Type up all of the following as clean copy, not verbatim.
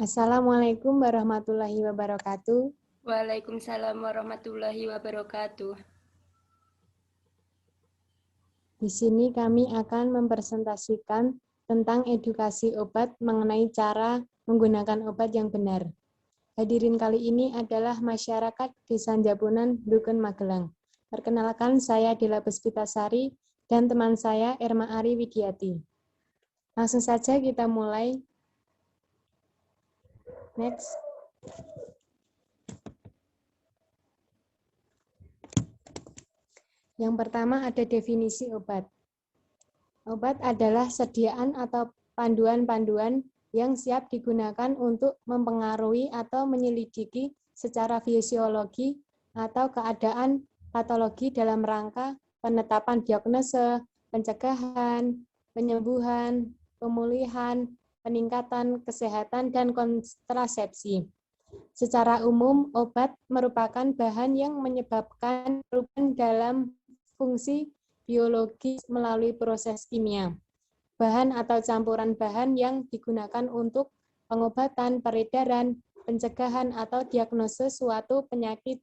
Assalamualaikum warahmatullahi wabarakatuh. Waalaikumsalam warahmatullahi wabarakatuh. Di sini kami akan mempresentasikan tentang edukasi obat mengenai cara menggunakan obat yang benar. Hadirin kali ini adalah masyarakat Desa Japunan, Duken, Magelang. Perkenalkan, saya Dela Puspitasari dan teman saya Erma Ari Widiati. Langsung saja kita mulai. Next. Yang pertama ada definisi obat. Obat adalah sediaan atau panduan-panduan yang siap digunakan untuk mempengaruhi atau menyelidiki secara fisiologi atau keadaan patologi dalam rangka penetapan diagnosa, pencegahan, penyembuhan, pemulihan, peningkatan kesehatan, dan kontrasepsi. Secara umum, obat merupakan bahan yang menyebabkan perubahan dalam fungsi biologis melalui proses kimia. Bahan atau campuran bahan yang digunakan untuk pengobatan, peredaran, pencegahan, atau diagnosis suatu penyakit,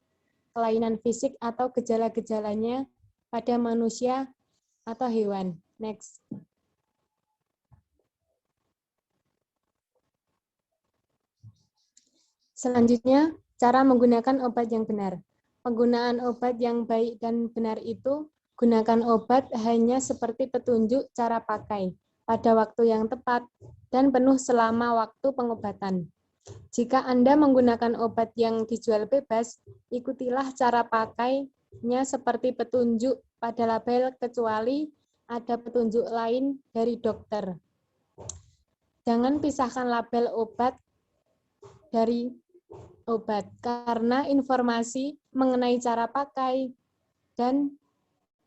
kelainan fisik, atau gejala-gejalanya pada manusia atau hewan. Next. Selanjutnya, cara menggunakan obat yang benar. Penggunaan obat yang baik dan benar itu, gunakan obat hanya seperti petunjuk cara pakai, pada waktu yang tepat, dan penuh selama waktu pengobatan. Jika Anda menggunakan obat yang dijual bebas, ikutilah cara pakainya seperti petunjuk pada label kecuali ada petunjuk lain dari dokter. Jangan pisahkan label obat dari obat, karena informasi mengenai cara pakai dan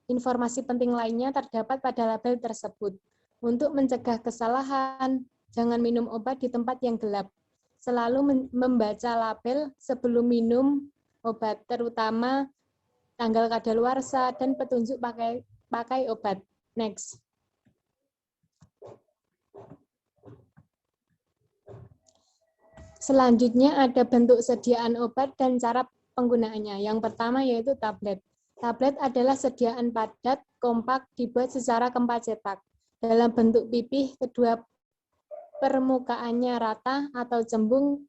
informasi penting lainnya terdapat pada label tersebut. Untuk mencegah kesalahan, jangan minum obat di tempat yang gelap. Selalu membaca label sebelum minum obat, terutama tanggal kadaluarsa dan petunjuk pakai obat. Next. Selanjutnya ada bentuk sediaan obat dan cara penggunaannya. Yang pertama yaitu tablet. Tablet adalah sediaan padat, kompak, dibuat secara keempat cetak. Dalam bentuk pipih, kedua permukaannya rata atau cembung,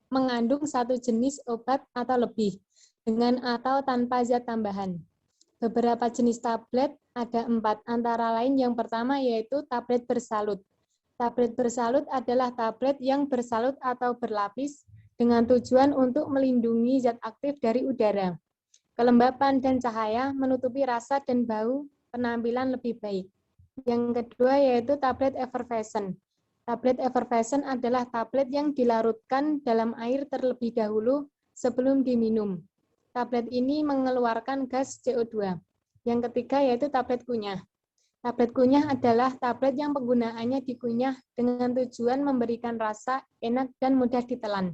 mengandung satu jenis obat atau lebih, dengan atau tanpa zat tambahan. Beberapa jenis tablet ada 4, antara lain yang pertama yaitu tablet bersalut. Tablet bersalut adalah tablet yang bersalut atau berlapis dengan tujuan untuk melindungi zat aktif dari udara, kelembapan, dan cahaya, menutupi rasa dan bau, penampilan lebih baik. Yang kedua yaitu tablet effervescent. Tablet effervescent adalah tablet yang dilarutkan dalam air terlebih dahulu sebelum diminum. Tablet ini mengeluarkan gas CO2. Yang ketiga yaitu tablet kunyah. Tablet kunyah adalah tablet yang penggunaannya dikunyah dengan tujuan memberikan rasa enak dan mudah ditelan.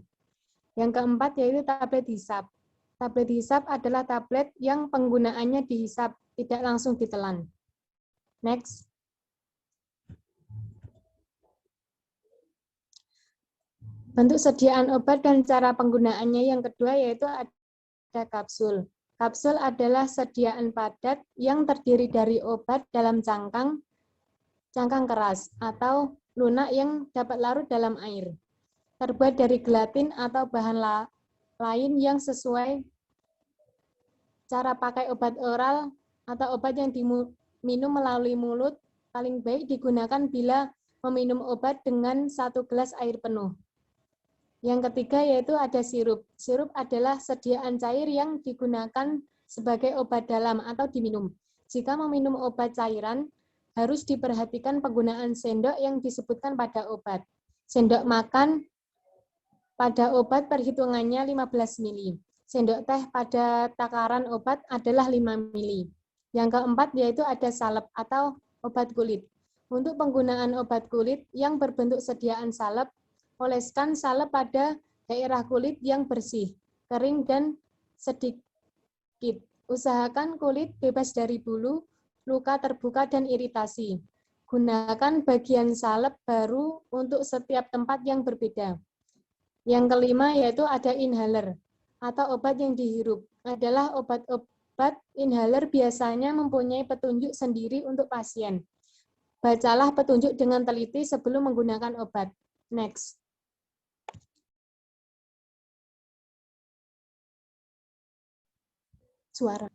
Yang keempat yaitu tablet hisap. Tablet hisap adalah tablet yang penggunaannya dihisap, tidak langsung ditelan. Next. Bentuk sediaan obat dan cara penggunaannya yang kedua yaitu ada kapsul. Kapsul adalah sediaan padat yang terdiri dari obat dalam cangkang keras, atau lunak yang dapat larut dalam air. Terbuat dari gelatin atau bahan lain yang sesuai cara pakai obat oral atau obat yang diminum melalui mulut, paling baik digunakan bila meminum obat dengan 1 gelas air penuh. Yang ketiga yaitu ada sirup. Sirup adalah sediaan cair yang digunakan sebagai obat dalam atau diminum. Jika meminum obat cairan, harus diperhatikan penggunaan sendok yang disebutkan pada obat. Sendok makan pada obat perhitungannya 15 mili. Sendok teh pada takaran obat adalah 5 mili. Yang keempat yaitu ada salep atau obat kulit. Untuk penggunaan obat kulit yang berbentuk sediaan salep, oleskan salep pada daerah kulit yang bersih, kering, dan sedikit. Usahakan kulit bebas dari bulu, luka terbuka, dan iritasi. Gunakan bagian salep baru untuk setiap tempat yang berbeda. Yang kelima yaitu ada inhaler atau obat yang dihirup. Adalah obat-obat inhaler biasanya mempunyai petunjuk sendiri untuk pasien. Bacalah petunjuk dengan teliti sebelum menggunakan obat. Next. Suara.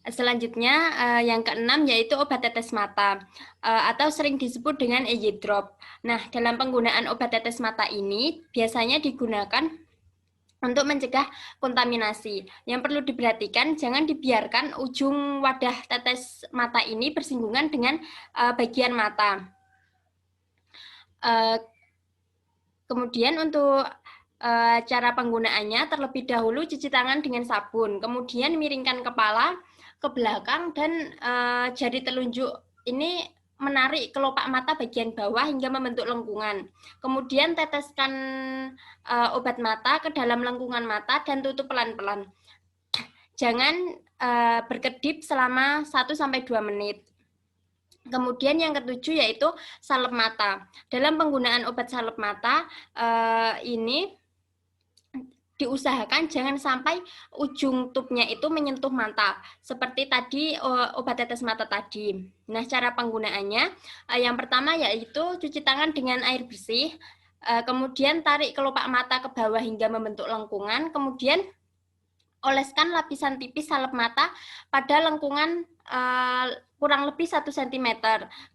Selanjutnya, yang keenam yaitu obat tetes mata atau sering disebut dengan eye drop. Nah, dalam penggunaan obat tetes mata ini biasanya digunakan untuk mencegah kontaminasi. Yang perlu diperhatikan, jangan dibiarkan ujung wadah tetes mata ini bersinggungan dengan bagian mata. Kemudian untuk cara penggunaannya, terlebih dahulu cuci tangan dengan sabun, kemudian miringkan kepala ke belakang dan jari telunjuk ini menarik kelopak mata bagian bawah hingga membentuk lengkungan. Kemudian teteskan obat mata ke dalam lengkungan mata dan tutup pelan-pelan. Jangan berkedip selama 1-2 menit. Kemudian yang ketujuh yaitu salep mata. Dalam penggunaan obat salep mata ini diusahakan jangan sampai ujung tubnya itu menyentuh mata, seperti tadi obat tetes mata tadi. Nah, cara penggunaannya yang pertama yaitu cuci tangan dengan air bersih, kemudian tarik kelopak mata ke bawah hingga membentuk lengkungan, kemudian oleskan lapisan tipis salep mata pada lengkungan kurang lebih 1 cm.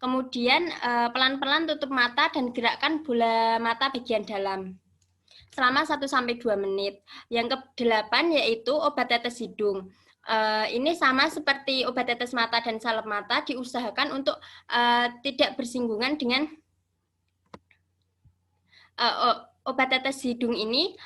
Kemudian pelan-pelan tutup mata dan gerakkan bola mata bagian dalam selama 1-2 menit. Yang ke-8 yaitu obat tetes hidung. Ini sama seperti obat tetes mata dan salep mata, diusahakan untuk tidak bersinggungan dengan obat tetes hidung ini.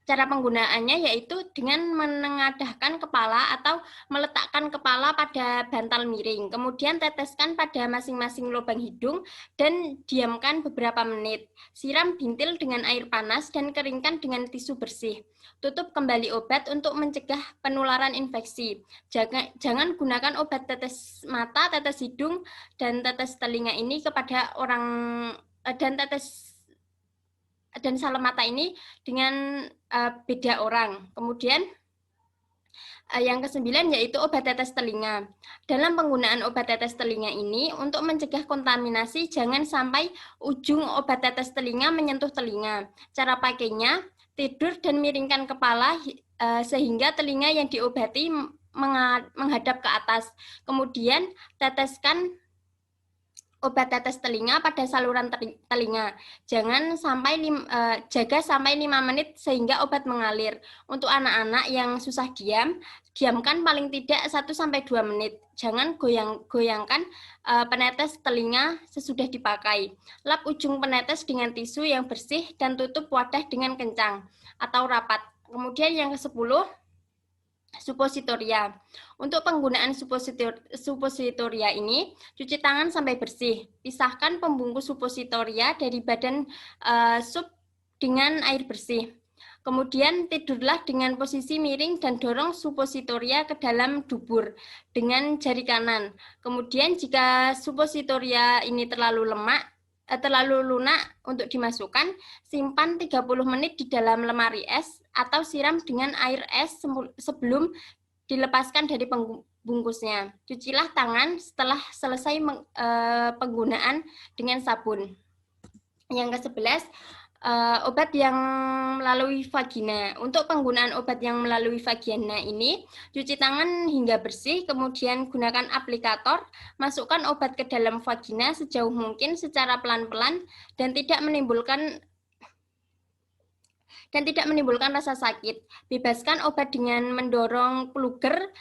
Cara penggunaannya yaitu dengan menengadahkan kepala atau meletakkan kepala pada bantal miring. Kemudian teteskan pada masing-masing lubang hidung dan diamkan beberapa menit. Siram bintil dengan air panas dan keringkan dengan tisu bersih. Tutup kembali obat untuk mencegah penularan infeksi. Jangan gunakan obat tetes mata, tetes hidung, dan tetes telinga ini kepada orang dan salep mata ini dengan beda orang. Kemudian yang ke-9 yaitu obat tetes telinga. Dalam penggunaan obat tetes telinga ini untuk mencegah kontaminasi jangan sampai ujung obat tetes telinga menyentuh telinga. Cara pakainya tidur dan miringkan kepala sehingga telinga yang diobati menghadap ke atas. Kemudian teteskan obat tetes telinga pada saluran telinga. Jaga sampai 5 menit sehingga obat mengalir. Untuk anak-anak yang susah diamkan paling tidak 1-2 menit. Jangan goyangkan penetes telinga sesudah dipakai. Lap ujung penetes dengan tisu yang bersih dan tutup wadah dengan kencang atau rapat. Kemudian yang ke-10, supositoria. Untuk penggunaan supositoria ini, cuci tangan sampai bersih. Pisahkan pembungkus supositoria dari badan sup dengan air bersih. Kemudian tidurlah dengan posisi miring dan dorong supositoria ke dalam dubur dengan jari kanan. Kemudian jika supositoria ini terlalu lunak untuk dimasukkan, simpan 30 menit di dalam lemari es atau siram dengan air es sebelum dilepaskan dari bungkusnya. Cucilah tangan setelah selesai penggunaan dengan sabun. Yang ke-11, obat yang melalui vagina. Untuk penggunaan obat yang melalui vagina ini, cuci tangan hingga bersih, kemudian gunakan aplikator, masukkan obat ke dalam vagina sejauh mungkin secara pelan-pelan dan tidak menimbulkan rasa sakit. Bebaskan obat dengan mendorong plunger.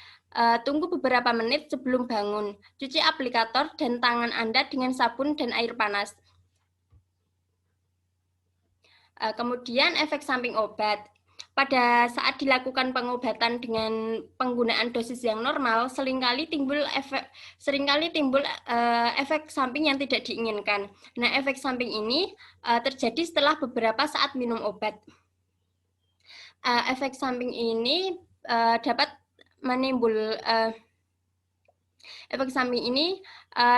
Tunggu beberapa menit sebelum bangun. Cuci aplikator dan tangan Anda dengan sabun dan air panas. Kemudian efek samping obat. Pada saat dilakukan pengobatan dengan penggunaan dosis yang normal, seringkali timbul efek samping yang tidak diinginkan. Nah, efek samping ini terjadi setelah beberapa saat minum obat. Efek samping ini dapat Efek samping ini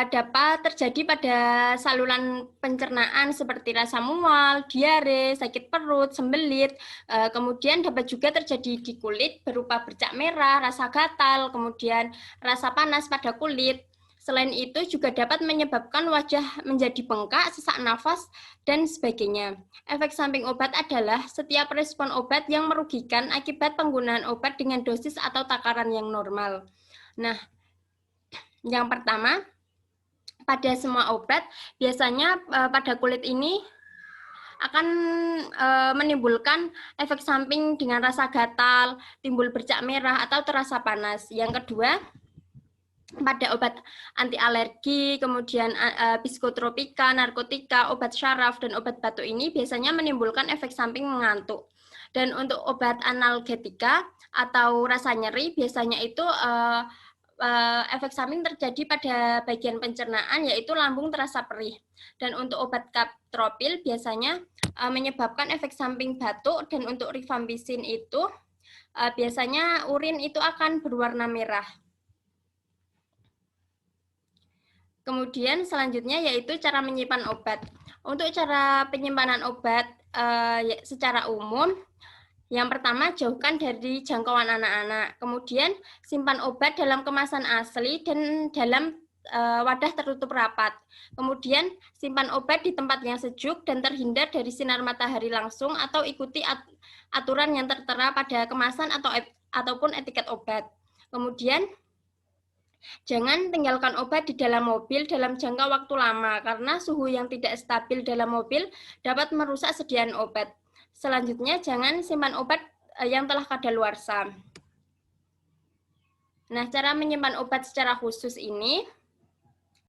dapat terjadi pada saluran pencernaan seperti rasa mual, diare, sakit perut, sembelit. Kemudian dapat juga terjadi di kulit berupa bercak merah, rasa gatal, kemudian rasa panas pada kulit. Selain itu juga dapat menyebabkan wajah menjadi bengkak, sesak nafas, dan sebagainya. Efek samping obat adalah setiap respon obat yang merugikan akibat penggunaan obat dengan dosis atau takaran yang normal. Nah, yang pertama, pada semua obat, biasanya pada kulit ini akan menimbulkan efek samping dengan rasa gatal, timbul bercak merah, atau terasa panas. Yang kedua, pada obat anti alergi, kemudian psikotropika, narkotika, obat syaraf, dan obat batuk ini biasanya menimbulkan efek samping mengantuk. Dan untuk obat analgetika atau rasa nyeri, biasanya itu efek samping terjadi pada bagian pencernaan, yaitu lambung terasa perih. Dan untuk obat kaptropil biasanya menyebabkan efek samping batuk, dan untuk rifampicin itu biasanya urin itu akan berwarna merah. Kemudian selanjutnya yaitu cara menyimpan obat. Untuk cara penyimpanan obat secara umum, yang pertama, jauhkan dari jangkauan anak-anak. Kemudian, simpan obat dalam kemasan asli dan dalam wadah tertutup rapat. Kemudian, simpan obat di tempat yang sejuk dan terhindar dari sinar matahari langsung, atau ikuti aturan yang tertera pada kemasan ataupun etiket obat. Kemudian, jangan tinggalkan obat di dalam mobil dalam jangka waktu lama, karena suhu yang tidak stabil dalam mobil dapat merusak sediaan obat. Selanjutnya, jangan simpan obat yang telah kadaluarsa. Nah, cara menyimpan obat secara khusus ini,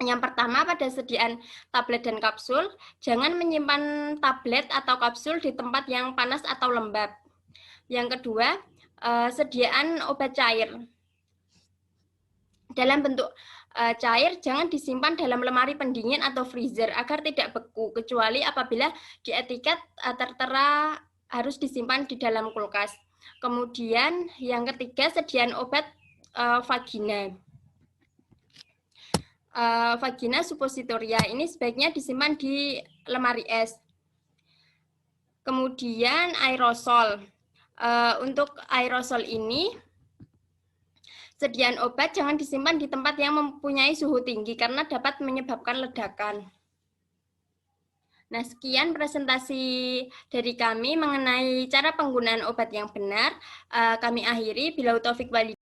yang pertama pada sediaan tablet dan kapsul, jangan menyimpan tablet atau kapsul di tempat yang panas atau lembab. Yang kedua, sediaan obat cair. Dalam bentuk cair, jangan disimpan dalam lemari pendingin atau freezer agar tidak beku, kecuali apabila di etiket tertera harus disimpan di dalam kulkas. Kemudian yang ketiga, sediaan obat vagina. Vagina suppositoria ini sebaiknya disimpan di lemari es. Kemudian aerosol. Untuk aerosol ini, sediaan obat jangan disimpan di tempat yang mempunyai suhu tinggi karena dapat menyebabkan ledakan. Nah, sekian presentasi dari kami mengenai cara penggunaan obat yang benar. Kami akhiri. Billahi taufiq wal hidayah.